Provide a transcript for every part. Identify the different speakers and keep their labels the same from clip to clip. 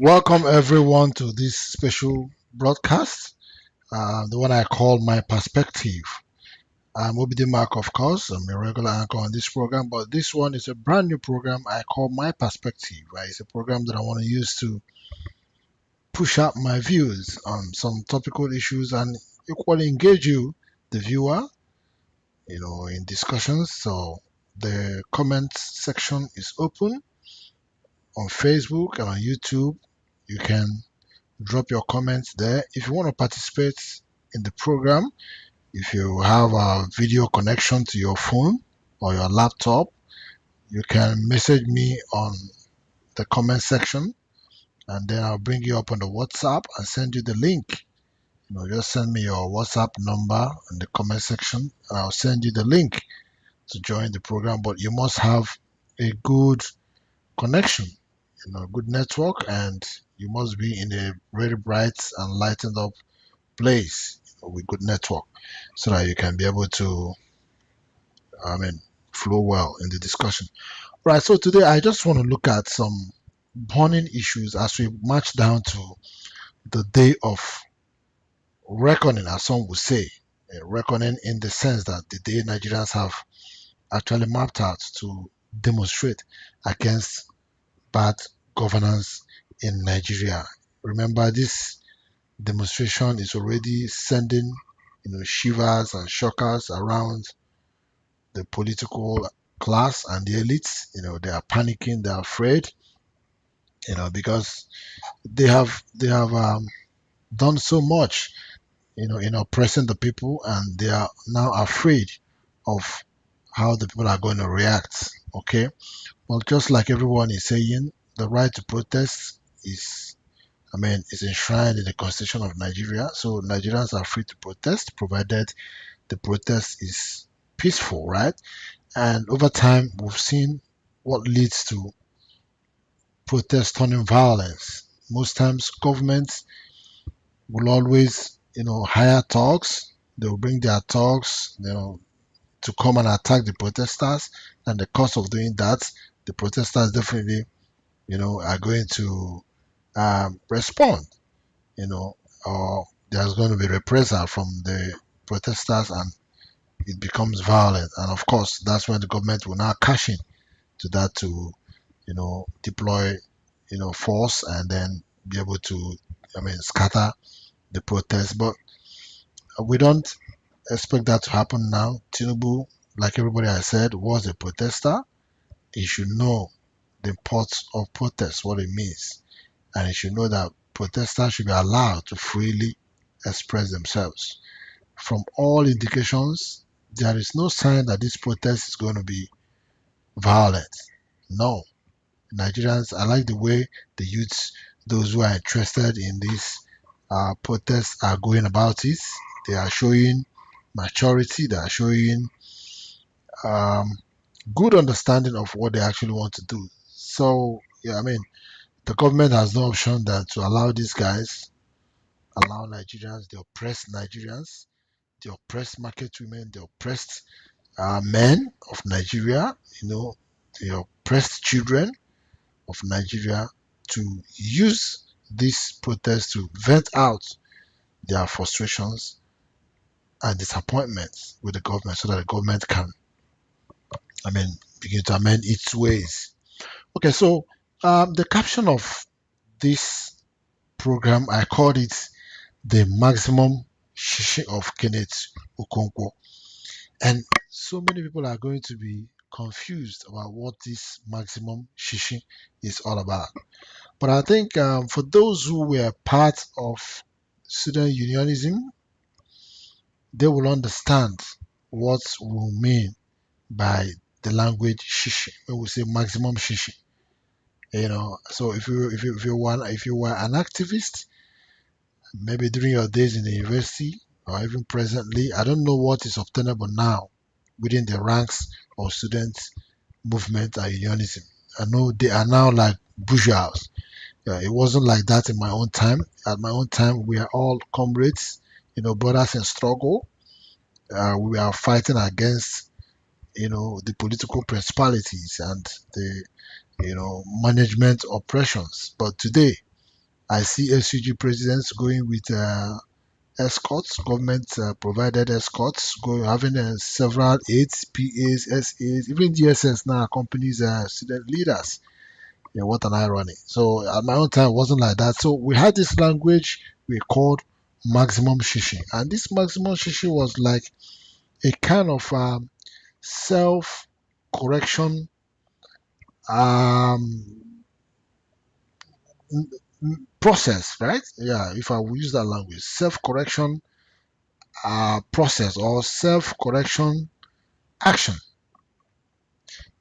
Speaker 1: Welcome everyone to this special broadcast, the one I call My Perspective. I'm Obidi Mark, of course. I'm a regular anchor on this program, but this one is a brand new program I call My Perspective. Right? It's a program that I want to use to push out my views on some topical issues and equally engage you, the viewer, in discussions. So the comment section is open on Facebook and on YouTube. You can drop your comments there. If you want to participate in the program, if you have a video connection to your phone or your laptop, you can message me on the comment section and then I'll bring you up on the WhatsApp and send you the link. Just send me your WhatsApp number in the comment section and I'll send you the link to join the program. But you must have a good connection, good network, and you must be in a very bright and lightened up place with good network so that you can be able to, I mean, flow well in the discussion. Right. So today I just want to look at some burning issues as we march down to the day of reckoning, as some would say. Reckoning in the sense that the day Nigerians have actually mapped out to demonstrate against bad governance in Nigeria. Remember, this demonstration is already sending, shivers and shockers around the political class and the elites. They are panicking, they are afraid, because they have done so much, in oppressing the people, and they are now afraid of how the people are going to react. Okay, well, just like everyone is saying, the right to protest is enshrined in the Constitution of Nigeria. So Nigerians are free to protest, provided the protest is peaceful, right? And over time, we've seen what leads to protest turning violence. Most times, governments will always, hire thugs. They will bring their thugs, to come and attack the protesters. And the cost of doing that, the protesters definitely, are going to respond, or there's going to be reprisal from the protesters, and it becomes violent. And of course, that's when the government will now cash in to that to deploy, force and then be able to, scatter the protest. But we don't expect that to happen now. Tinubu, like everybody has said, was a protester. He should know the importance of protest, what it means. And he should know that protesters should be allowed to freely express themselves. From all indications, there is no sign that this protest is going to be violent. No, Nigerians, I like the way the youths, those who are interested in this protest, are going about it. They are showing maturity, they are showing um, good understanding of what they actually want to do. So, yeah, the government has no option than to allow these guys, allow Nigerians, the oppressed Nigerians, the oppressed market women, the oppressed men of Nigeria, the oppressed children of Nigeria, to use this protest to vent out their frustrations and disappointments with the government so that the government can, I mean, begin to amend its ways. Okay, so the caption of this program, I called it the maximum Shishi of Kenneth Okonkwo. And so many people are going to be confused about what this maximum Shishi is all about. But I think for those who were part of student unionism, they will understand what we mean by the language shishi when we say maximum shishi. So if you were an activist, maybe during your days in the university or even presently, I don't know what is obtainable now within the ranks of students movement and unionism. I know they are now like bourgeois. It wasn't like that in my own time. At my own time, we are all comrades, brothers in struggle. We are fighting against, the political principalities and the, management oppressions. But today, I see SUG presidents going with escorts, government provided escorts, having several aides, PAs, SAs, even DSS now accompanies student leaders. Yeah, what an irony. So at my own time, it wasn't like that. So we had this language we called maximum shishi. And this maximum shishi was like a kind of self correction um, process, right? Yeah, if I will use that language, self correction process or self correction action,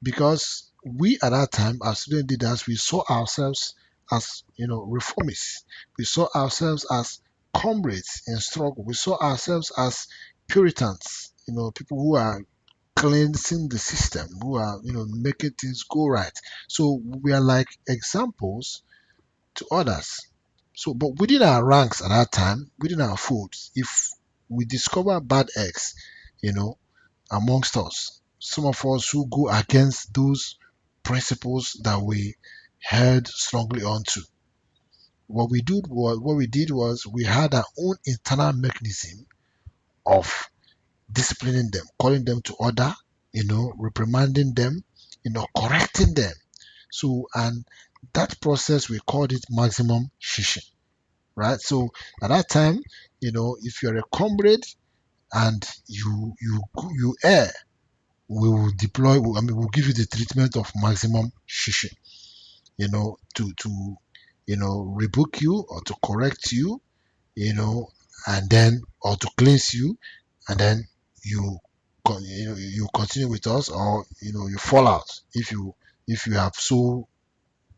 Speaker 1: because we at that time as student leaders we saw ourselves as reformists. We saw ourselves as comrades in struggle. We saw ourselves as puritans, people who are cleansing the system, who are making things go right. So we are like examples to others. So but within our ranks at that time, within our folds, if we discover bad eggs, you know amongst us, some of us who go against those principles that we held strongly onto, what we did was we had our own internal mechanism of disciplining them, calling them to order, reprimanding them, correcting them. So, and that process we called it maximum shishi, right? So at that time, if you're a comrade and you err, we will deploy. I mean, we'll give you the treatment of maximum shishi. To rebuke you or to correct you, and then or to cleanse you, and then you you continue with us, or you fall out if you have so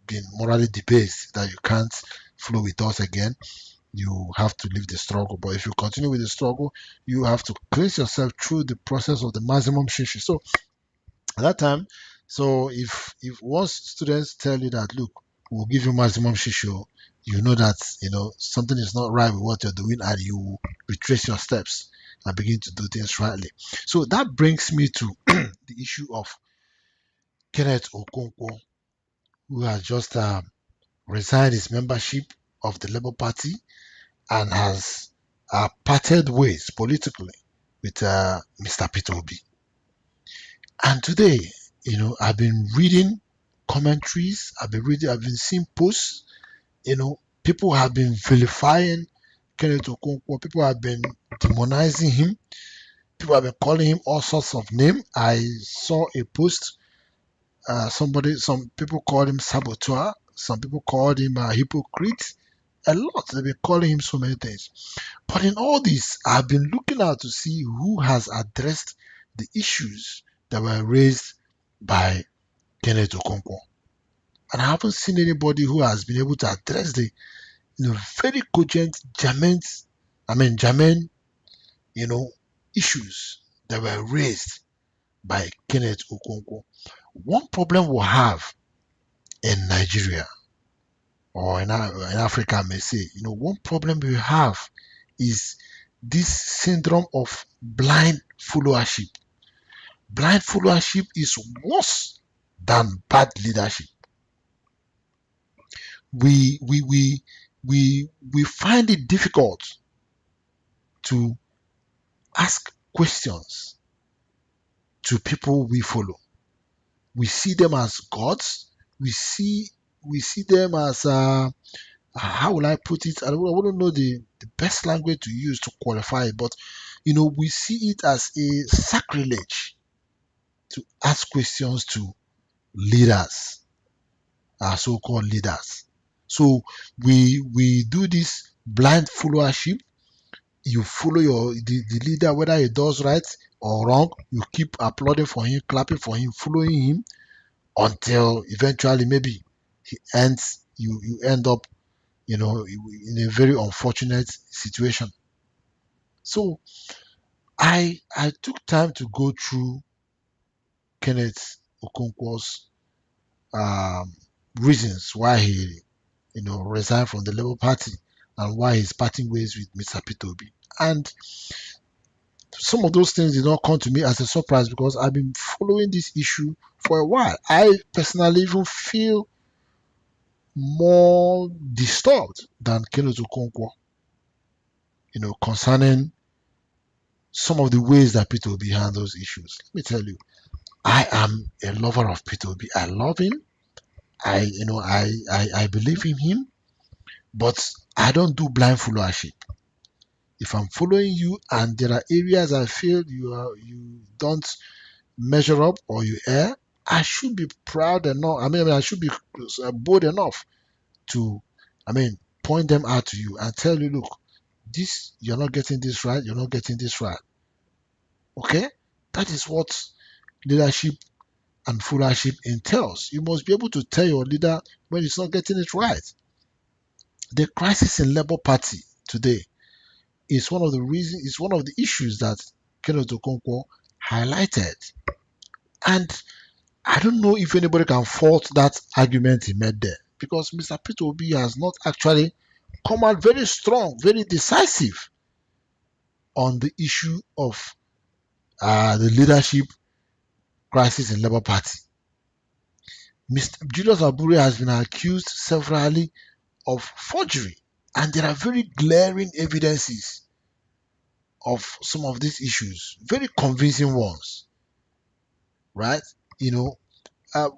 Speaker 1: been morally debased that you can't flow with us again. You have to leave the struggle. But if you continue with the struggle, you have to cleanse yourself through the process of the maximum shishi. So at that time, so if once students tell you that, look, we'll give you maximum shisho, you know that something is not right with what you're doing, and you retrace your steps and begin to do things rightly. So that brings me to the issue of Kenneth Okonkwo, who has just resigned his membership of the Labour Party and has parted ways politically with Mr. Peter Obi. And today, I've been reading commentaries, I've been seeing posts, people have been vilifying Kenneth Okonkwo, people have been demonizing him, people have been calling him all sorts of names. I saw a post, some people called him saboteur, some people called him a hypocrite, a lot. They've been calling him so many things. But in all this, I've been looking out to see who has addressed the issues that were raised by Kenneth Okonkwo. And I haven't seen anybody who has been able to address the very cogent, germane, you know, issues that were raised by Kenneth Okonkwo. One problem we have in Nigeria or in Africa, I may say, one problem we have is this syndrome of blind followership. Blind followership is worse than bad leadership. We find it difficult to ask questions to people we follow. We see them as gods. We see them as how will I put it? I wouldn't know the best language to use to qualify it, but we see it as a sacrilege to ask questions to leaders, our so-called leaders. So we do this blind followership. You follow the leader, whether he does right or wrong. You keep applauding for him, clapping for him, following him until eventually maybe he ends. You end up in a very unfortunate situation. So I took time to go through Kenneth Okonkwo's um, reasons why he resigned from the Labour Party and why he's parting ways with Mr. Peter Obi. And some of those things did not come to me as a surprise because I've been following this issue for a while. I personally even feel more disturbed than Kenneth Okonkwo, concerning some of the ways that Peter Obi handles issues. Let me tell you, I am a lover of Peter Obi. I love him. I believe in him, but I don't do blind followership. If I'm following you and there are areas I feel you don't measure up or you err, I should be proud enough. I should be bold enough to, I mean, point them out to you and tell you, look, this you're not getting this right. You're not getting this right. Okay, that is what leadership and followership entails. You must be able to tell your leader when it's not getting it right. The crisis in Labour Party today is one of the reasons. It's one of the issues that Kenneth Okonkwo highlighted, and I don't know if anybody can fault that argument he made there because Mr. Peter Obi has not actually come out very strong, very decisive on the issue of the leadership crisis in Labour Party. Mr. Julius Abure has been accused severally of forgery, and there are very glaring evidences of some of these issues, very convincing ones, right? You know,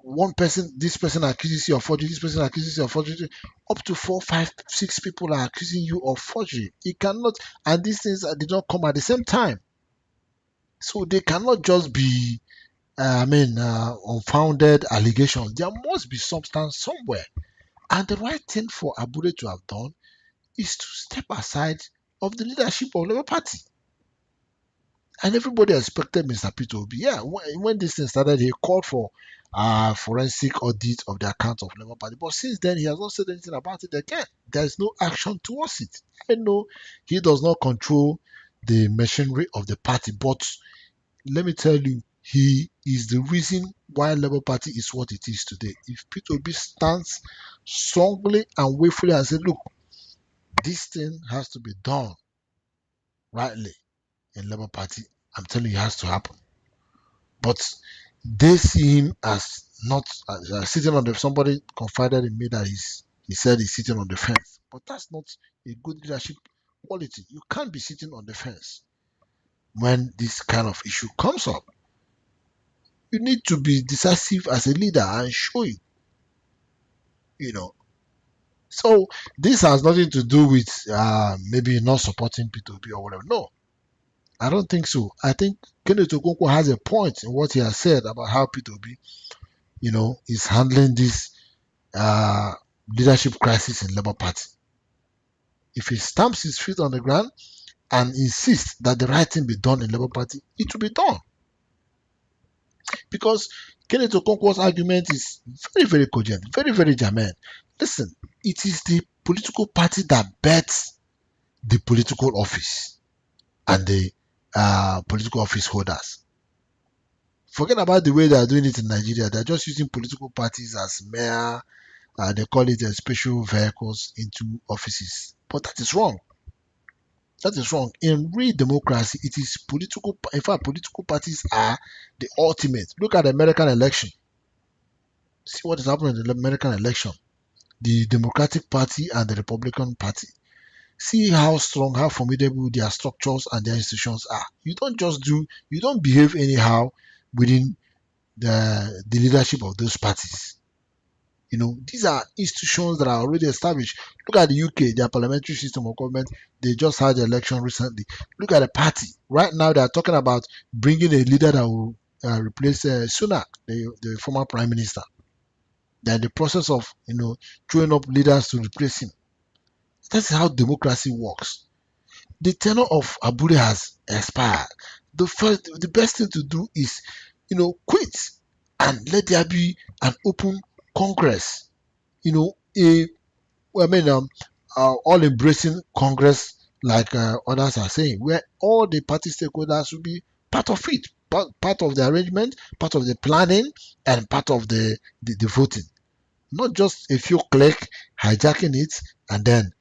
Speaker 1: one person, this person accuses you of forgery, this person accuses you of forgery. Up to 4, 5, 6 people are accusing you of forgery. It cannot, and these things did not come at the same time, so they cannot just be, unfounded allegations. There must be substance somewhere, and the right thing for Abure to have done is to step aside of the leadership of Labour Party. And everybody expected Mr. Peter Obi. Yeah, when this thing started, he called for forensic audit of the account of Labour Party. But since then, he has not said anything about it again. There is no action towards it. I know he does not control the machinery of the party, but let me tell you, he is the reason why Labour Party is what it is today. If Peter Obi stands strongly and willfully and says, look, this thing has to be done rightly in Labour Party, I'm telling you, it has to happen. But they see him as not sitting on the. Somebody confided in me that he said he's sitting on the fence, but that's not a good leadership quality. You can't be sitting on the fence when this kind of issue comes up. You need to be decisive as a leader and show it. You know. So this has nothing to do with maybe not supporting P2P or whatever. No, I don't think so. I think Kenneth Okonkwo has a point in what he has said about how P2P, is handling this leadership crisis in Labour Party. If he stamps his feet on the ground and insists that the right thing be done in Labour Party, it will be done. Because Kenneth Okonkwo's argument is very, very cogent, very, very germane. Listen, it is the political party that bets the political office and the political office holders. Forget about the way they are doing it in Nigeria. They're just using political parties as mere, they call it special vehicles into offices. But that is wrong. That is wrong. In real democracy, it is political. In fact, political parties are the ultimate. Look at the American election. See what is happening in the American election. The Democratic Party and the Republican Party. See how strong, how formidable their structures and their institutions are. You don't behave anyhow within the leadership of those parties. These are institutions that are already established. Look at the UK, their parliamentary system of government. They just had the election recently. Look at the party. Right now, they are talking about bringing a leader that will replace Sunak, the former prime minister. They're in the process of, throwing up leaders to replace him. That's how democracy works. The tenure of Abure has expired. The best thing to do is, quit and let there be an open Congress. All-embracing Congress, like others are saying, where all the party stakeholders will be part of it, part of the arrangement, part of the planning, and part of the voting. Not just a few clerks hijacking it and then,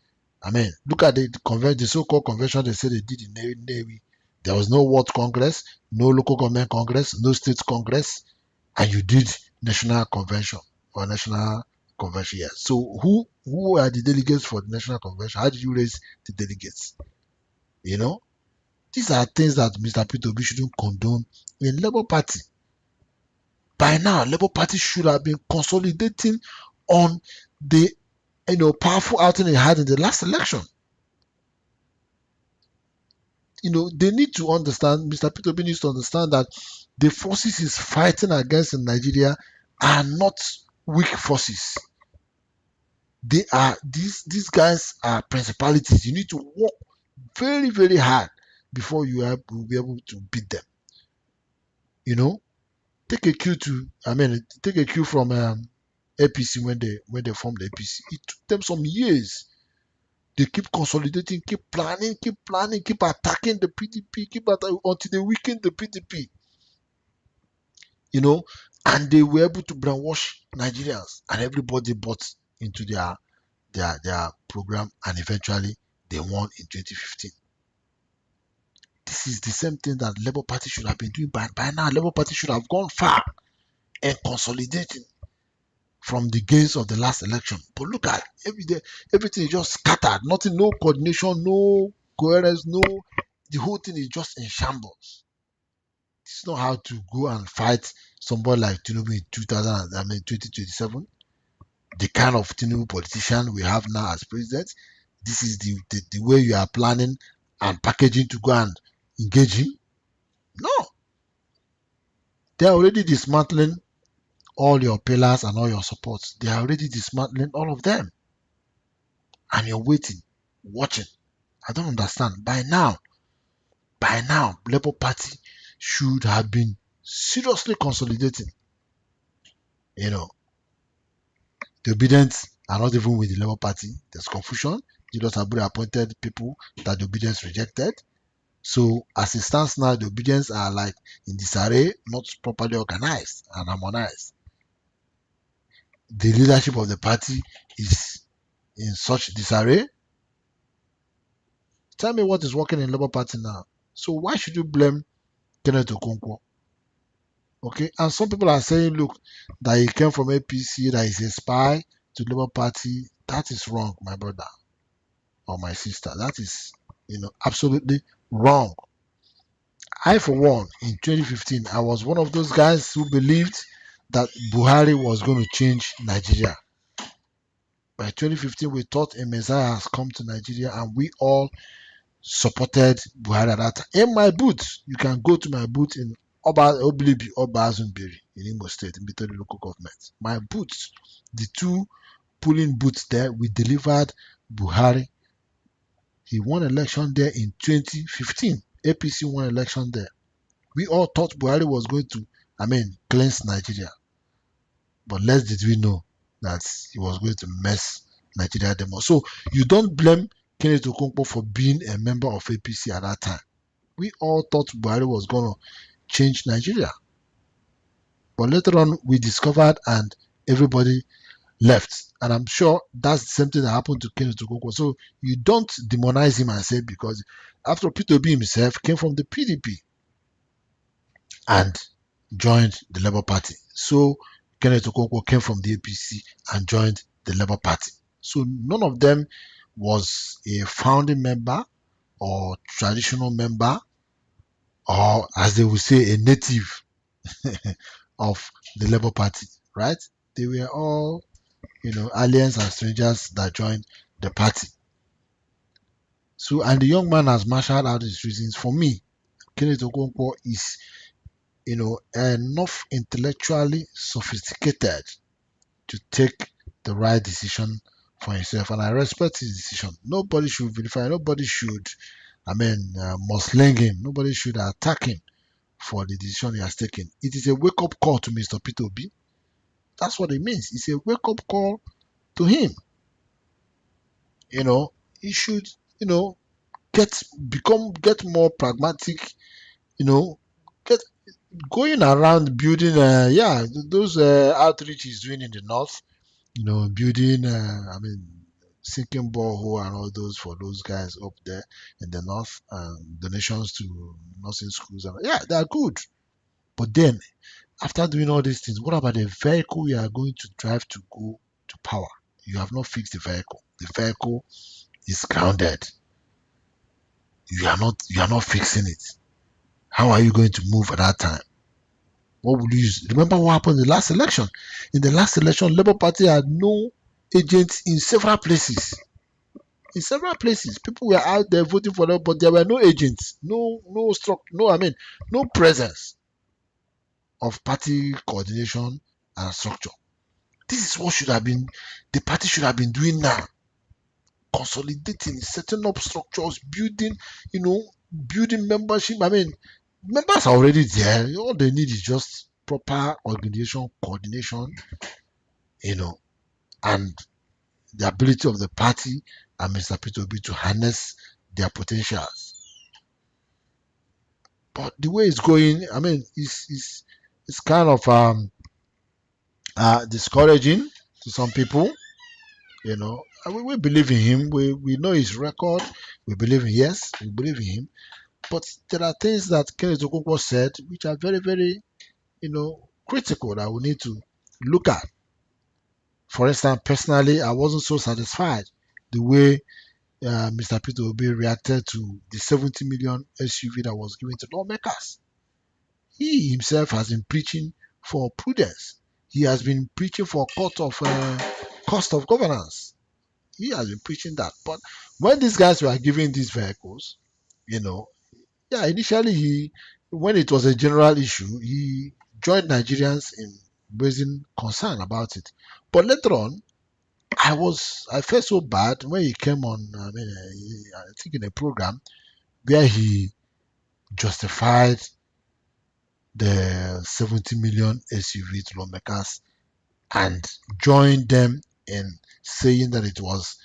Speaker 1: look at the so-called convention they said they did in Navy. There was no World Congress, no local government Congress, no state Congress, and you did national convention or national convention. Yes. So who are the delegates for the national convention? How did you raise the delegates? You know, these are things that Mr. Peter Obi shouldn't condone in Labour Party. By now, Labour Party should have been consolidating on the powerful outing they had in the last election. They need to understand, Mr. Peter Obi needs to understand that the forces he's fighting against in Nigeria are not weak forces. They are these guys are principalities. You need to work very, very hard before will be able to beat them. Take a cue take a cue from APC when they formed the APC. It took them some years. They keep consolidating, keep planning, keep attacking the PDP, until they weaken the PDP. And they were able to brainwash Nigerians, and everybody bought into their program, and eventually they won in 2015. This is the same thing that Labour Party should have been doing by now. Labour Party should have gone far and consolidating from the gains of the last election. But look at everything is just scattered. Nothing, no coordination, no coherence, the whole thing is just in shambles. It's not how to go and fight somebody like Tinubu in 2027. The kind of Tinubu politician we have now as president. This is the way you are planning and packaging to go and engage him. No. They are already dismantling all your pillars and all your supports. They are already dismantling all of them. And you're waiting, watching. I don't understand. By now, Labour Party should have been seriously consolidating. The obedience are not even with the Labour Party. There's confusion. Julius Abure appointed people that the obedience rejected. So as it stands now, the obedience are like in disarray, not properly organized and harmonized. The leadership of the party is in such disarray. Tell me what is working in Labour Party now. So why should you blame Kenneth Okonkwo? Okay, and some people are saying, look, that he came from APC, that he's a spy to Labour Party. That is wrong, my brother or my sister. That is, absolutely wrong. I, for one, in 2015, I was one of those guys who believed that Buhari was going to change Nigeria. By 2015, we thought a Messiah has come to Nigeria, and we all supported Buhari at that time. In my booth, you can go to my booth in Oblibi or Bazumbiri in Imo State, in Bitoli local government. My booths, the two polling booths there, we delivered Buhari. He won election there in 2015. APC won election there. We all thought Buhari was going to, cleanse Nigeria. But less did we know that he was going to mess Nigeria the most. So you don't blame Kenneth Okonkwo for being a member of APC at that time. We all thought Buhari was going to change Nigeria. But later on, we discovered and everybody left. And I'm sure that's the same thing that happened to Kenneth Okonkwo. So you don't demonize him and say, because after Peter Obi himself came from the PDP and joined the Labour Party. So Kenneth Okonkwo came from the APC and joined the Labour Party. So none of them was a founding member or traditional member, or as they would say, a native of the Labour Party, right? They were all, aliens and strangers that joined the party. So, and the young man has marshaled out his reasons. For me, Kenneth Okonkwo is, enough intellectually sophisticated to take the right decision for himself, and I respect his decision. Nobody should vilify, nobody should, musling him, nobody should attack him for the decision he has taken. It is a wake-up call to Mr. Peter Obi. That's what it means. It's a wake-up call to him. He should, get more pragmatic, get going around building those outreach he's doing in the north, building sinking borehole and all those for those guys up there in the north, and donations to nursing schools, and they are good. But then after doing all these things, what about the vehicle you are going to drive to go to power. You have not fixed the vehicle. The vehicle is grounded. You are not fixing it. How are you going to move at that time? What would you use? Remember what happened in the last election? In the last election, Labour Party had no agents in several places. In several places, people were out there voting for them, but there were no agents, no structure, no presence of party coordination and structure. This is what should have been the party should have been doing now. Consolidating, setting up structures, building membership. Members are already there. All they need is just proper organization, coordination, you know, and the ability of the party and Mr. Peter Obi to harness their potentials. But the way it's going, it's kind of discouraging to some people. We believe in him. We know his record. We believe in yes, we believe in him. But there are things that Kenneth Okonkwo said which are very, very, critical that we need to look at. For instance, personally, I wasn't so satisfied the way Mr. Peter Obi reacted to the 70 million SUV that was given to lawmakers. He himself has been preaching for prudence. He has been preaching for cost of governance. He has been preaching that. But when these guys were giving these vehicles, you know, yeah, initially when it was a general issue, he joined Nigerians in raising concern about it. But later on, I felt so bad when he came on. I think in a program where he justified the 70 million SUV to lawmakers and joined them in saying that it was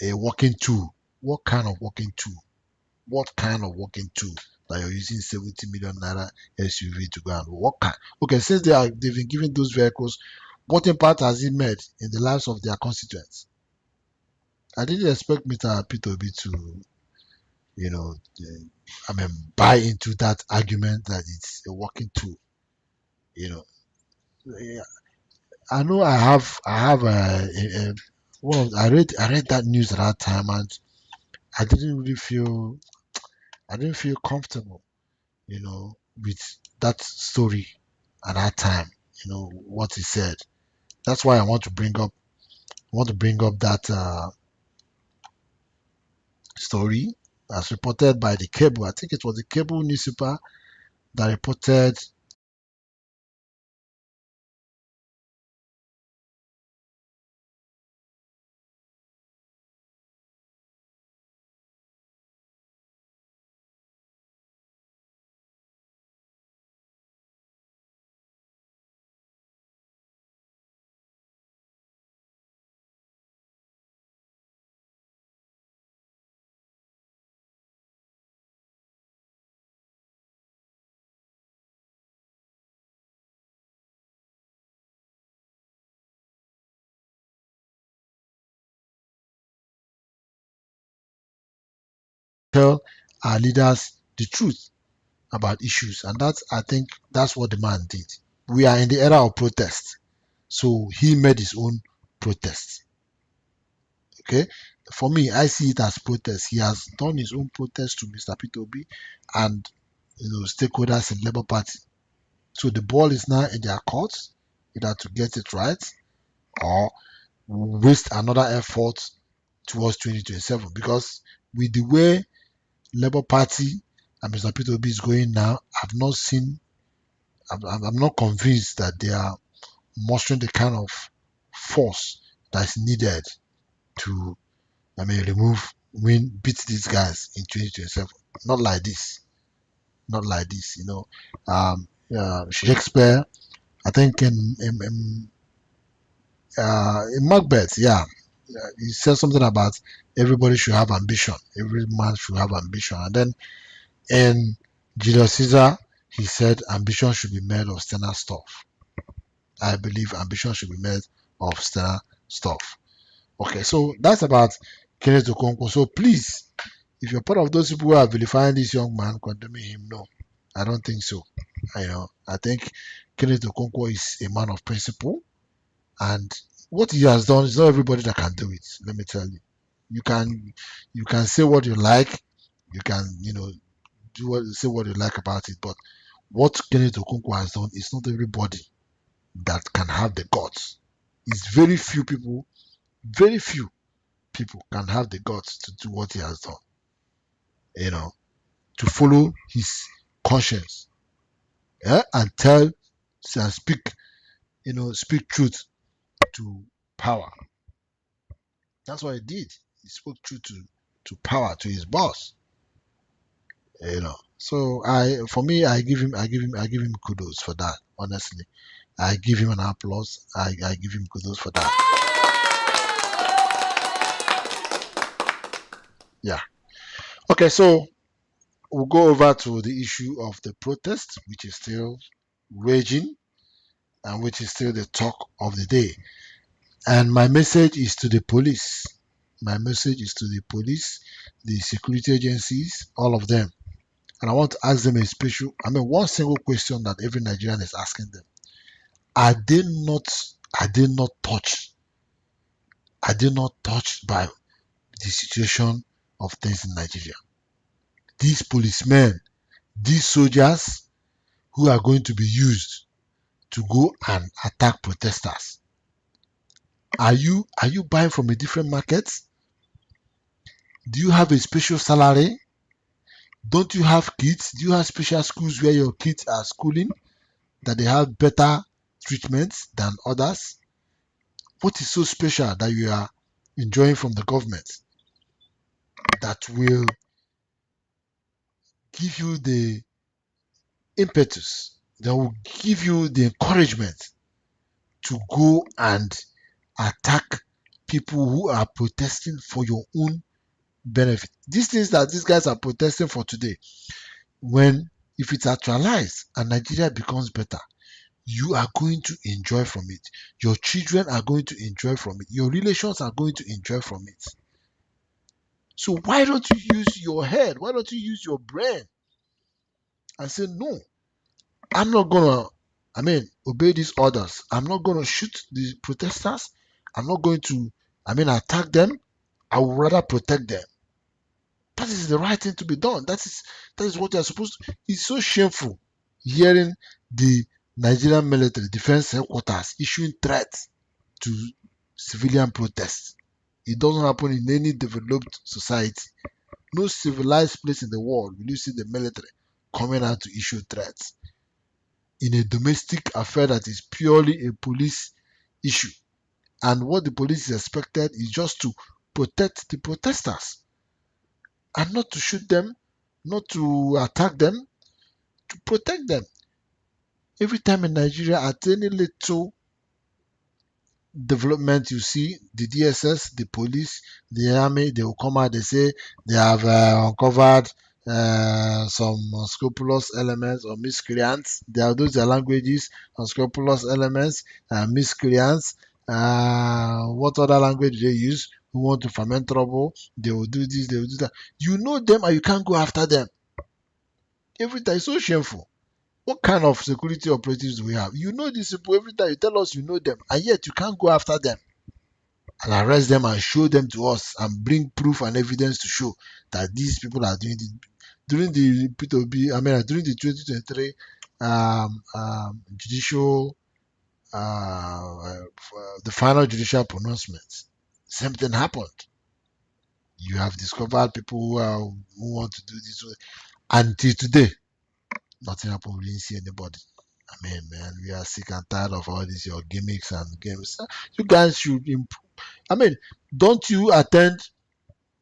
Speaker 1: a working tool. What kind of working tool? What kind of working tool that you're using 70 million naira SUV to go and what kind? Okay, since they've been given those vehicles, what impact has it made in the lives of their constituents? I didn't expect Mr. Peter Obi to, you know, buy into that argument that it's a working tool. You know, Yeah, I know I have I read that news at that time and I didn't really feel I didn't feel comfortable, with that story at that time. What he said. That's why I want to bring up that story as reported by the cable. I think it was the cable newspaper that reported tell our leaders the truth about issues, and I think that's what the man did. We are in the era of protest, so he made his own protest. Okay, for me, I see it as protest. He has done his own protest to Mr. Peter Obi and stakeholders in Labour Party. So the ball is now in their courts, either to get it right or waste another effort towards 2027. Because with the way Labour Party and Mr. Peter Obi is going now, I'm not convinced that they are mustering the kind of force that's needed to, beat these guys in 2027. Not like this. Not like this. Shakespeare, I think in Macbeth, yeah, he said something about everybody should have ambition. Every man should have ambition. And then in Julius Caesar, he said ambition should be made of standard stuff. I believe ambition should be made of standard stuff. Okay, so that's about Kenneth Okonkwo. So please, if you're part of those people who are vilifying this young man, condemning him, no, I don't think so. I think Kenneth Okonkwo is a man of principle, and what he has done is not everybody that can do it. Let me tell you. You can you can say what you like, you can do what say what you like about it, but what Kenneth Okonkwo has done is not everybody that can have the guts. It's very few people can have the guts to do what he has done. You know, to follow his conscience, and tell and speak, speak truth to power. That's what he did. He spoke truth to power, to his boss. So for me, I give him kudos for that. Honestly, I give him an applause. I give him kudos for that. Yeah. Okay, so we'll go over to the issue of the protest, which is still raging and which is still the talk of the day. And my message is to the police. My message is to the police, the security agencies, all of them. And I want to ask them one single question that every Nigerian is asking them. Are they not, are they not touched? Are they not touched by the situation of things in Nigeria? These policemen, these soldiers who are going to be used to go and attack protesters. Are you buying from a different market? Do you have a special salary? Don't you have kids? Do you have special schools where your kids are schooling that they have better treatments than others? What is so special that you are enjoying from the government that will give you the impetus, that will give you the encouragement to go and attack people who are protesting for your own benefit? These things that these guys are protesting for today, when if it's actualized and Nigeria becomes better, you are going to enjoy from it. Your children are going to enjoy from it. Your relations are going to enjoy from it. So why don't you use your head? Why don't you use your brain and say, no, I'm not gonna, obey these orders. I'm not gonna shoot the protesters. I'm not going to, attack them. I would rather protect them. That is the right thing to be done. That is what they're supposed to. It's so shameful hearing the Nigerian military defense headquarters issuing threats to civilian protests. It doesn't happen in any developed society. No civilized place in the world will you see the military coming out to issue threats in a domestic affair that is purely a police issue. And what the police is expected is just to protect the protesters and not to shoot them, not to attack them, to protect them. Every time in Nigeria, at any little development, you see the DSS, the police, the army, they will come out, they say they have uncovered some unscrupulous elements or miscreants. They are those are languages, unscrupulous elements, miscreants. What other language do they use? Who want to ferment trouble? They will do this, they will do that. You know them and you can't go after them. Every time it's so shameful. What kind of security operatives do we have? You know these people every time you tell us you know them, and yet you can't go after them and arrest them and show them to us and bring proof and evidence to show that these people are doing it. During the P2B, during the 2023 judicial, the final judicial pronouncement, same thing happened. You have discovered people who want to do this. Until today, nothing happened. We didn't see anybody. Man, we are sick and tired of all these your gimmicks and games. You guys should improve. Don't you attend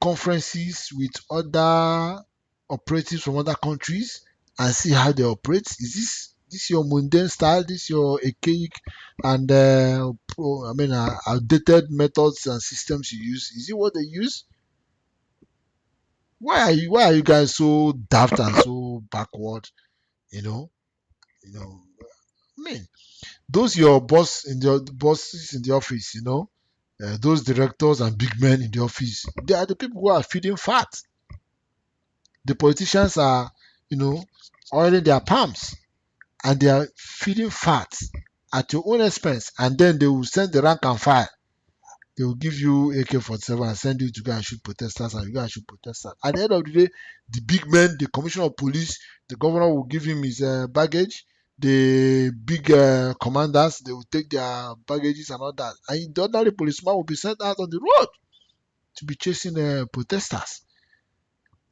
Speaker 1: conferences with other operatives from other countries and see how they operate? Is this your mundane style? This your archaic and outdated methods and systems you use? Is it what they use? Why are you guys so daft and so backward? You know, you know. I mean, those your bosses in the office, those directors and big men in the office, they are the people who are feeding fat. The politicians are, you know, oiling their palms and they are feeding fat at your own expense, and then they will send the rank and file. They will give you AK-47 and send you to go and shoot protesters, and you go and shoot protesters. At the end of the day, the big men, the commissioner of police, the governor will give him his baggage. The big commanders, they will take their baggages and all that. And the ordinary policeman will be sent out on the road to be chasing protesters.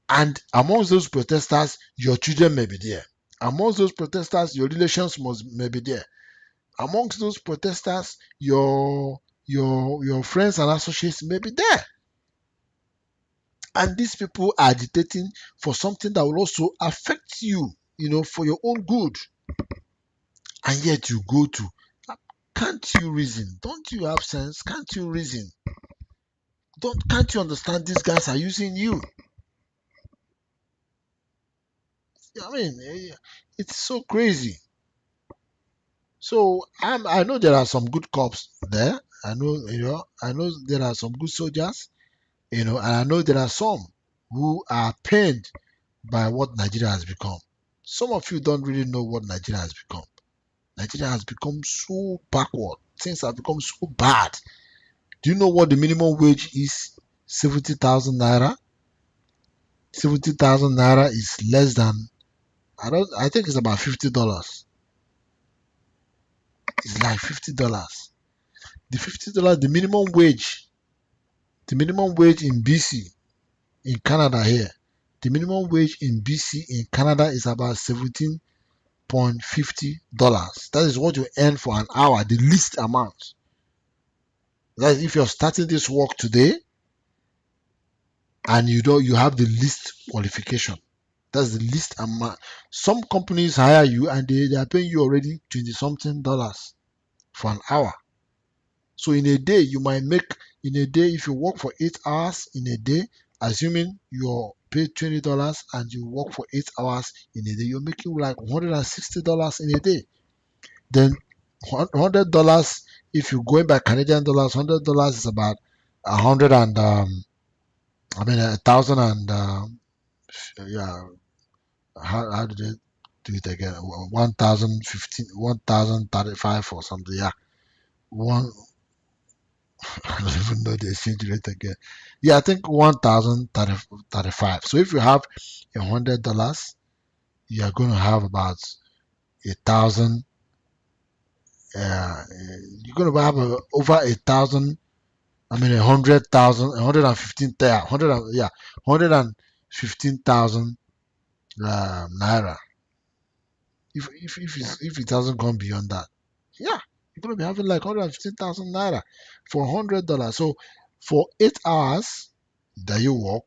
Speaker 1: And amongst those protesters, your children may be there. Amongst those protesters, your relations may be there. Amongst those protesters, your friends and associates may be there. And these people are agitating for something that will also affect you, for your own good. And yet you go to, can't you reason? Don't you have sense? Can't you reason? Can't you understand these guys are using you? I mean, it's so crazy. So I know there are some good cops there. I know there are some good soldiers, and I know there are some who are pained by what Nigeria has become. Some of you don't really know what Nigeria has become. Nigeria has become so backward. Things have become so bad. Do you know what the minimum wage is? 70,000 naira. 70,000 naira is less than, I think it's about $50. It's like $50. The $50, the minimum wage in BC in Canada here, the minimum wage in BC in Canada is about $17.50. That is what you earn for an hour, the least amount. That is if you're starting this work today and you have the least qualification. That's the least amount. Some companies hire you and they are paying you already 20 something dollars for an hour. So in a day, you might make, in a day, if you work for 8 hours in a day, assuming you're paid $20 and you work for 8 hours in a day, you're making like $160 in a day. Then $100, if you're going by Canadian dollars, $100 is about 100 and a thousand and yeah. How did they do it again? 1,015, 1,035 or something. Yeah, one. I don't even know the exchange rate again. Yeah, I think 1,035. So if you have $100, you are going to have about 1,000. You're going to have over 1,000. 100,000, 115, 115,000 naira. If it doesn't come beyond that, yeah, you're going to be having like 115,000 naira for $100. So for 8 hours that you work,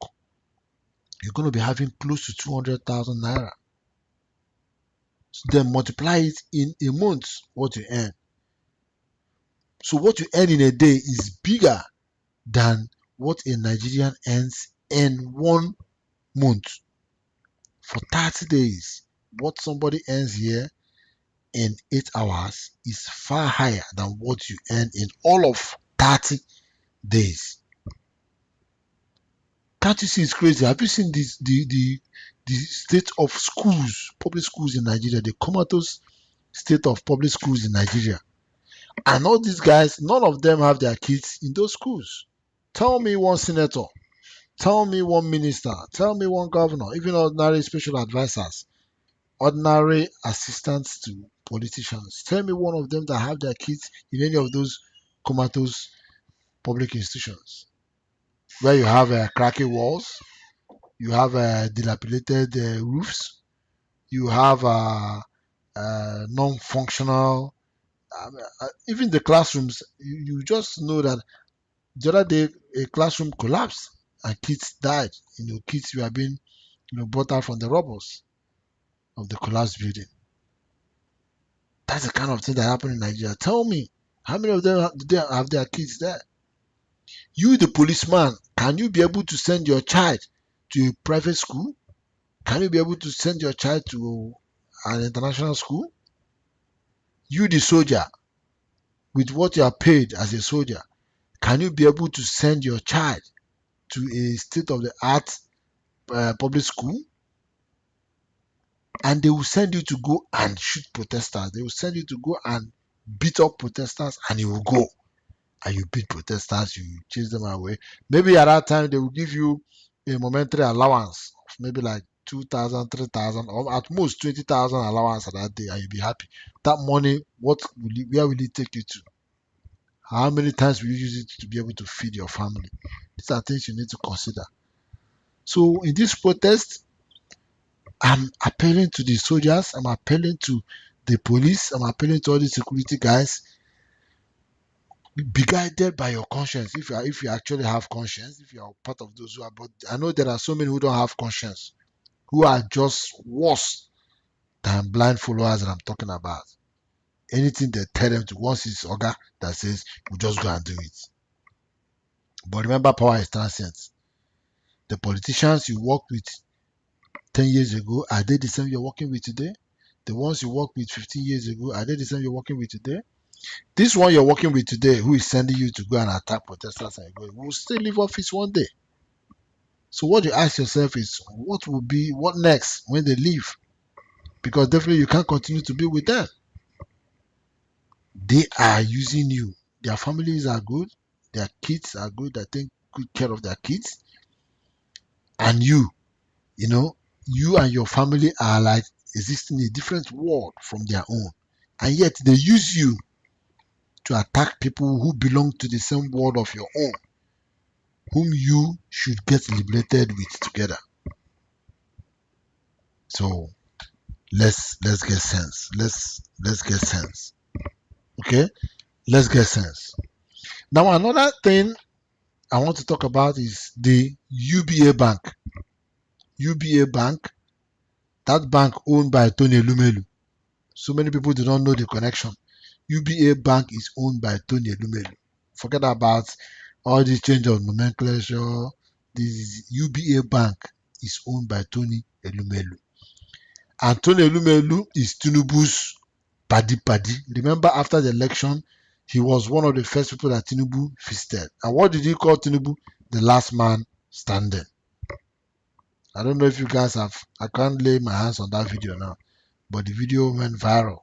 Speaker 1: you're going to be having close to 200,000 naira. So then multiply it in a month, what you earn. So what you earn in a day is bigger than what a Nigerian earns in 1 month. For 30 days, what somebody earns here in 8 hours is far higher than what you earn in all of 30 days. Can't you see it's crazy? Have you seen this the state of schools, public schools in Nigeria, the comatose state of public schools in Nigeria? And all these guys, none of them have their kids in those schools. Tell me one senator, tell me one minister, tell me one governor, even ordinary special advisors, ordinary assistants to politicians. Tell me one of them that have their kids in any of those comatose public institutions where you have cracky walls, you have dilapidated roofs, you have non-functional. Even the classrooms, you just know that the other day a classroom collapsed and kids died. Kids were being brought out from the rubbles of the collapsed building. That's the kind of thing that happened in Nigeria. Tell me, how many of them have their kids there? You, the policeman, can you be able to send your child to a private school? Can you be able to send your child to an international school? You, the soldier, with what you are paid as a soldier, can you be able to send your child to a state-of-the-art public school? And they will send you to go and shoot protesters. They will send you to go and beat up protesters, and you will go. and you beat protesters, you chase them away. Maybe at that time they will give you a momentary allowance of maybe like 2,000, 3,000, or at most 20,000 allowance at that day, and you'll be happy. That money, where will it take you to? How many times will you use it to be able to feed your family? These are things you need to consider. So in this protest, I'm appealing to the soldiers, I'm appealing to the police, I'm appealing to all the security guys. Be guided by your conscience. If you actually have conscience, if you are part of those who are, but I know there are so many who don't have conscience, who are just worse than blind followers that I'm talking about. Anything they tell them to, once it's Oga that says, we just go and do it. But remember, power is transient. The politicians you worked with 10 years ago, are they the same you're working with today? The ones you worked with 15 years ago, are they the same you're working with today? This one you're working with today, who is sending you to go and attack protesters and go, will still leave office one day. So what you ask yourself is, what next when they leave? Because definitely you can't continue to be with them. They are using you. Their families are good. Their kids are good. They take good care of their kids. And you know, you and your family are like existing in a different world from their own. And yet they use you to attack people who belong to the same world of your own, whom you should get liberated with together. So let's get sense. Let's get sense. Okay? Let's get sense. Now another thing I want to talk about is the UBA Bank. UBA Bank, that bank owned by Tony Elumelu. So many people do not know the connection. UBA Bank is owned by Tony Elumelu. Forget about all this change of nomenclature. This UBA Bank is owned by Tony Elumelu. And Tony Elumelu is Tinubu's paddy. Remember, after the election, he was one of the first people that Tinubu visited. And what did he call Tinubu? The last man standing. I don't know if you guys have, I can't lay my hands on that video now, but the video went viral.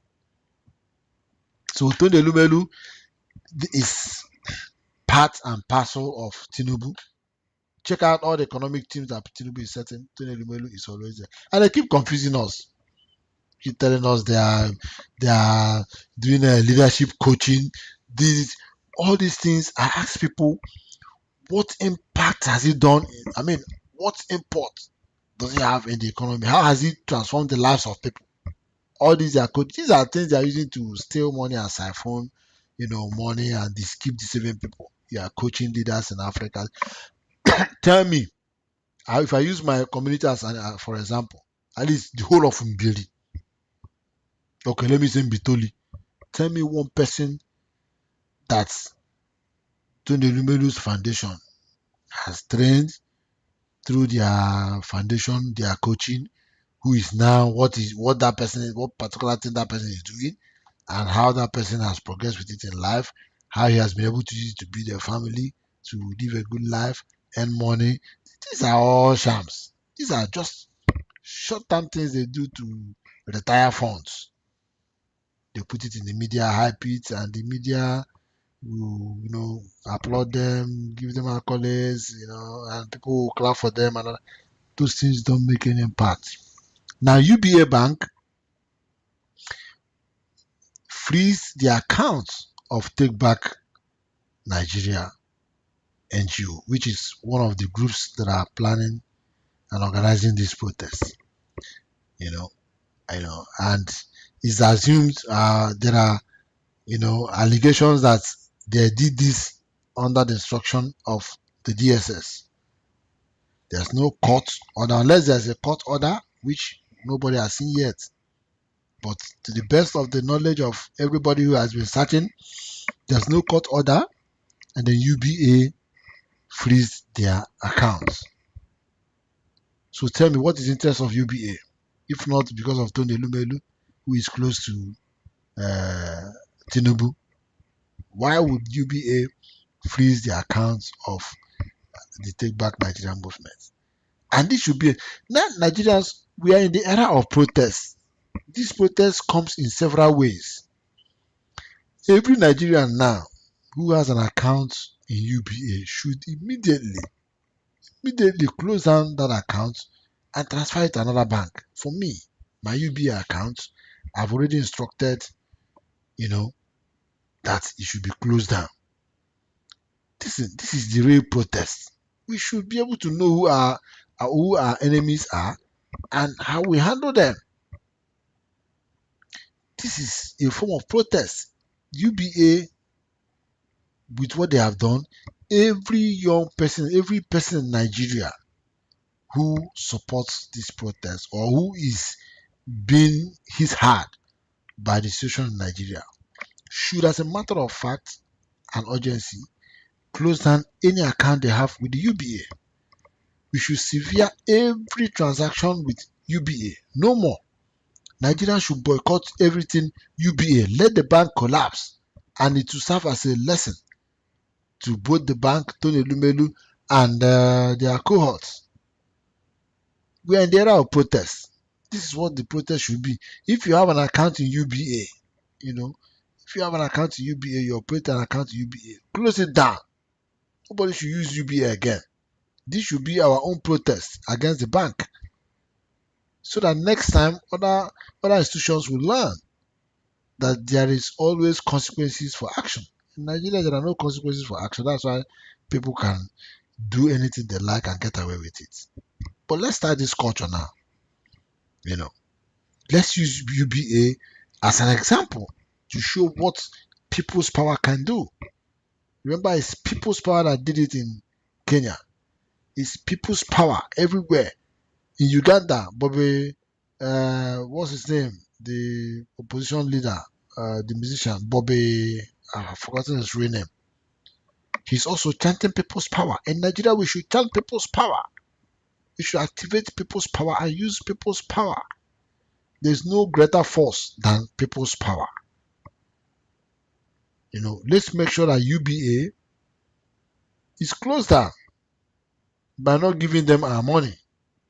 Speaker 1: So Tony Elumelu is part and parcel of Tinubu. Check out all the economic teams that Tinubu is setting. Tony Elumelu is always there. And they keep confusing us. Keep telling us they are doing a leadership coaching. All these things. I ask people, what impact has it done? What import does it have in the economy? How has it transformed the lives of people? All these are these are things they are using to steal money and siphon, money and keep deceiving people. You are coaching leaders in Africa. Tell me, if I use my community as for example, at least the whole of Mbiri. Okay, let me say Mbitoli. Tell me one person that Tony Lumelu's foundation has trained through their foundation, their coaching, who is now what particular thing that person is doing, and how that person has progressed with it in life, how he has been able to use it to build a family, to live a good life, earn money. These are all shams. These are just short-term things they do to retire funds. They put it in the media, hype it, and the media will, applaud them, give them accolades, and people will clap for them, and those things don't make any impact. Now, UBA Bank freeze the accounts of Take Back Nigeria NGO, which is one of the groups that are planning and organizing this protest. And it's assumed there are, allegations that they did this under the instruction of the DSS. There's no court order, unless there's a court order, which nobody has seen yet. But to the best of the knowledge of everybody who has been searching, there's no court order, and the UBA freeze their accounts. So tell me, what is the interest of UBA? If not because of Tony Elumelu, who is close to Tinubu? Why would UBA freeze the accounts of the Take Back Nigeria movement? And this should be now. Nigerians, we are in the era of protest. This protest comes in several ways. Every Nigerian now who has an account in UBA should immediately close down that account and transfer it to another bank. For me, my UBA account, I've already instructed, you know, that it should be closed down. This is the real protest. We should be able to know who our enemies are and how we handle them. This is a form of protest. UBA, with what they have done, every person in Nigeria who supports this protest or who is being hit hard by the situation in Nigeria should, as a matter of fact and urgency, close down any account they have with the UBA. We should sever every transaction with UBA. No more. Nigeria should boycott everything UBA. Let the bank collapse, and it will serve as a lesson to both the bank, Tony Lumelu, and their cohorts. We are in the era of protest. This is what the protest should be. If you have an account in UBA, if you have an account in UBA, you operate an account in UBA, close it down. Nobody should use UBA again. This should be our own protest against the bank, so that next time other institutions will learn that there is always consequences for action. In Nigeria, there are no consequences for action. That's why people can do anything they like and get away with it. But let's start this culture now. Let's use UBA as an example to show what people's power can do. Remember, it's people's power that did it in Kenya. It's people's power everywhere. In Uganda, Bobby, what's his name? The opposition leader, the musician, Bobby, I've forgotten his real name. He's also chanting people's power. In Nigeria, we should chant people's power. We should activate people's power and use people's power. There's no greater force than people's power. Let's make sure that UBA is closed down by not giving them our money.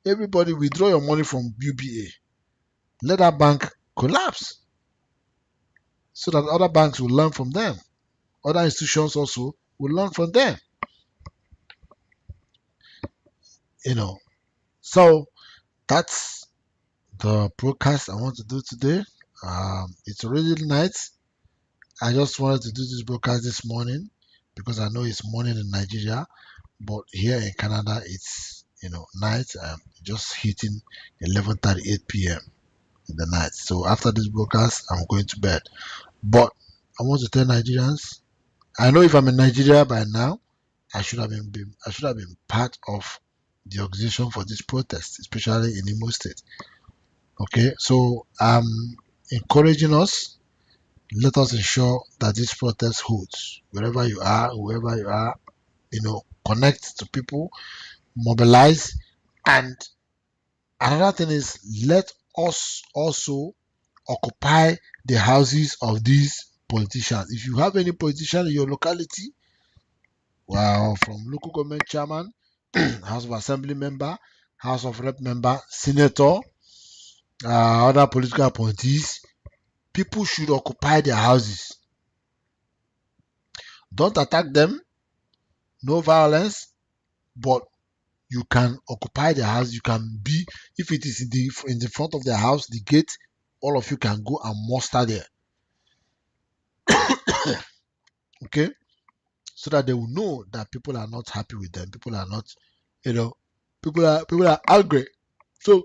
Speaker 1: Everybody withdraw your money from UBA. Let that bank collapse so that other banks will learn from them. Other institutions also will learn from them. So that's the broadcast I want to do today. It's already night. I just wanted to do this broadcast this morning because I know it's morning in Nigeria, but here in Canada it's night. Just hitting 11:38 p.m. in the night. So after this broadcast, I'm going to bed. But I want to tell Nigerians, I know if I'm in Nigeria by now, I should have been part of the organization for this protest, especially in Imo State. Okay, so I'm encouraging us. Let us ensure that this protest holds wherever you are, whoever you are. Connect to people, mobilize, and another thing is let us also occupy the houses of these politicians. If you have any politician in your locality, well, from local government chairman, House of Assembly member, House of Rep member, senator, other political appointees, people should occupy their houses. Don't attack them, no violence, but you can occupy their house. You can be, if it is in the front of their house, the gate, all of you can go and muster there. Okay, so that they will know that people are not happy with them. People are not, people are angry. So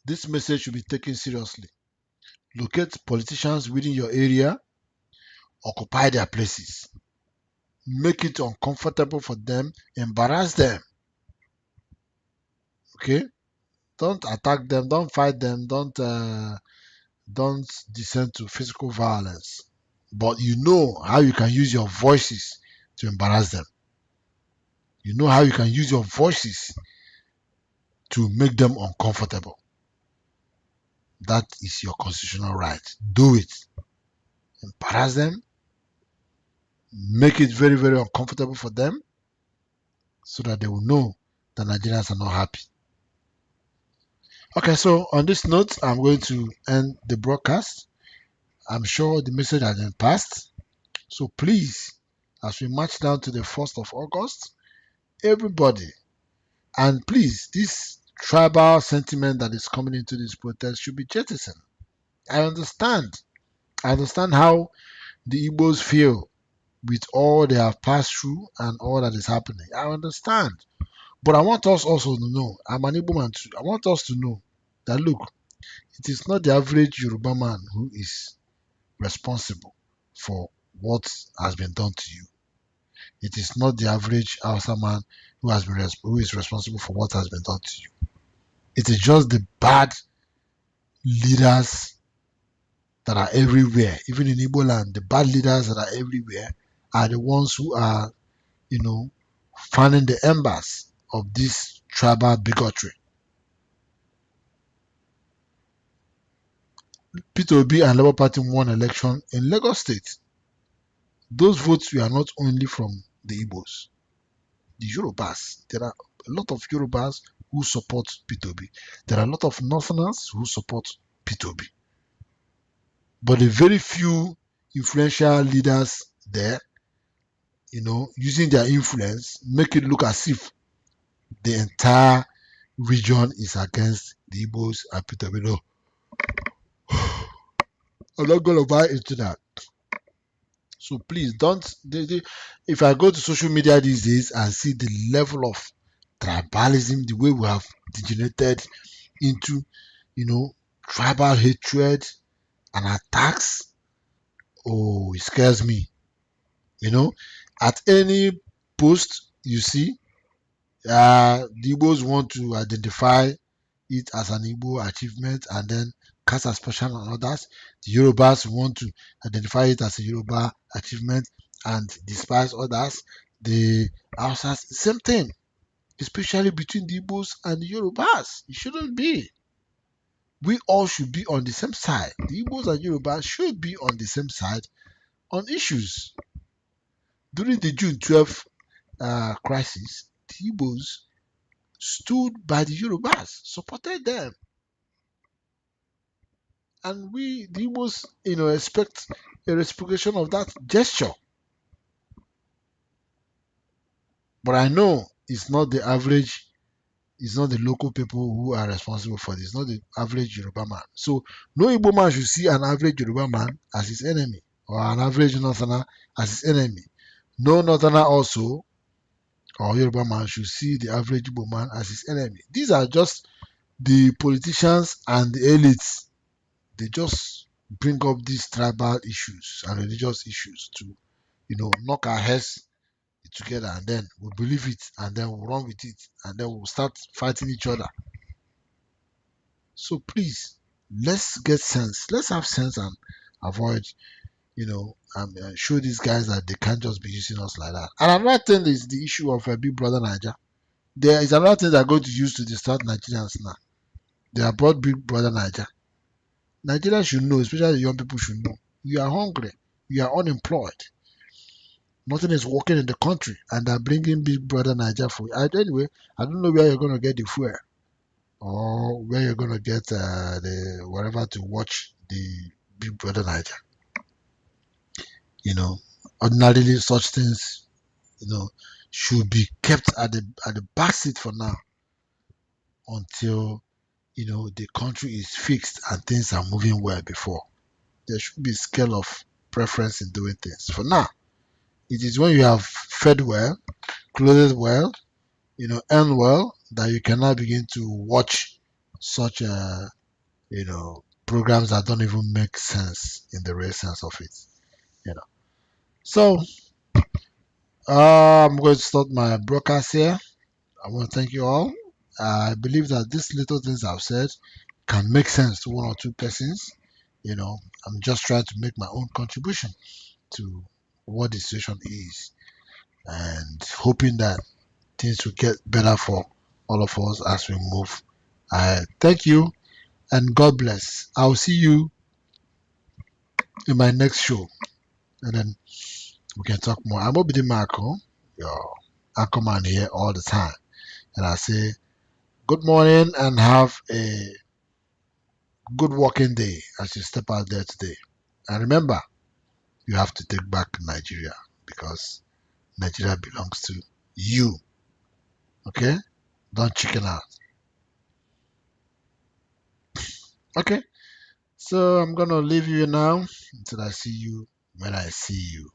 Speaker 1: this message should be taken seriously. Locate politicians within your area, occupy their places, make it uncomfortable for them, embarrass them. Okay, don't attack them, don't fight them, don't descend to physical violence. But you know how you can use your voices to embarrass them. You know how you can use your voices to make them uncomfortable. That is your constitutional right. Do it. Embarrass them. Make it very, very uncomfortable for them so that they will know that Nigerians are not happy. Okay, so on this note, I'm going to end the broadcast. I'm sure the message has been passed. So please, as we march down to the 1st of August, everybody, and please, this tribal sentiment that is coming into this protest should be jettisoned. I understand. I understand how the Igbos feel with all they have passed through and all that is happening. I understand. But I want us also to know, I'm an Igbo man too, I want us to know that look, it is not the average Yoruba man who is responsible for what has been done to you. It is not the average Hausa man who is responsible for what has been done to you. It is just the bad leaders that are everywhere. Even in Igbo land, the bad leaders that are everywhere are the ones who are, you know, fanning the embers of this tribal bigotry. Peter Obi and Labour Party won election in Lagos State. Those votes were not only from the Igbos, the Yorubas. There are a lot of Yorubas who support Peter Obi. There are a lot of Northerners who support Peter Obi. But the very few influential leaders there, using their influence, make it look as if the entire region is against the Igbos and Peter Obi. No, I'm not going to buy into that. So please don't. If I go to social media these days and see the level of tribalism, the way we have degenerated into, tribal hatred and attacks, oh, it scares me. At any post you see, the Igbos want to identify it as an Igbo achievement and then cast aspersion on others. The Yorubas want to identify it as a Yoruba achievement and despise others. The Hausas, same thing, especially between the Igbos and the Yorubas. It shouldn't be. We all should be on the same side. The Igbos and Yorubas should be on the same side on issues. During the June 12th crisis, the Igbos stood by the Yorubas, supported them. And we, the Igbos, expect a reciprocation of that gesture. But I know it's not the average, it's not the local people who are responsible for this, it's not the average Yoruba man. So no Igbo man should see an average Yoruba man as his enemy, or an average Northerner as his enemy. No Northerner also, or Yoruba man, should see the average Igbo man as his enemy. These are just the politicians and the elites. They just bring up these tribal issues and religious issues to, knock our heads together, and then we'll believe it, and then we'll run with it, and then we'll start fighting each other. So please, let's get sense. Let's have sense and avoid, show these guys that they can't just be using us like that. And another thing is the issue of Big Brother Naija. There is another thing they're going to use to distract Nigerians now. They have brought Big Brother Naija. Nigerians should know, especially the young people should know. You are hungry. You are unemployed. Nothing is working in the country, and they're bringing Big Brother Naija for you. Anyway, I don't know where you're going to get the fuel, or where you're going to get the whatever to watch the Big Brother Naija. Ordinarily such things, should be kept at the back seat for now, until the country is fixed and things are moving well. Before there should be a scale of preference in doing things. For now, it is when you have fed well, clothed well, earn well, that you can now begin to watch such programs that don't even make sense in the real sense of it. So I'm going to start my broadcast here. I want to thank you all. I believe that these little things I've said can make sense to one or two persons. I'm just trying to make my own contribution to what the situation is, and hoping that things will get better for all of us as we move ahead. Thank you and God bless. I'll see you in my next show, and then we can talk more. I'm Obidi Marco, your anchorman here all the time, and I say good morning and have a good working day as you step out there today. And remember, you have to take back Nigeria because Nigeria belongs to you. Okay? Don't chicken out. Okay? So I'm gonna leave you now until I see you when I see you.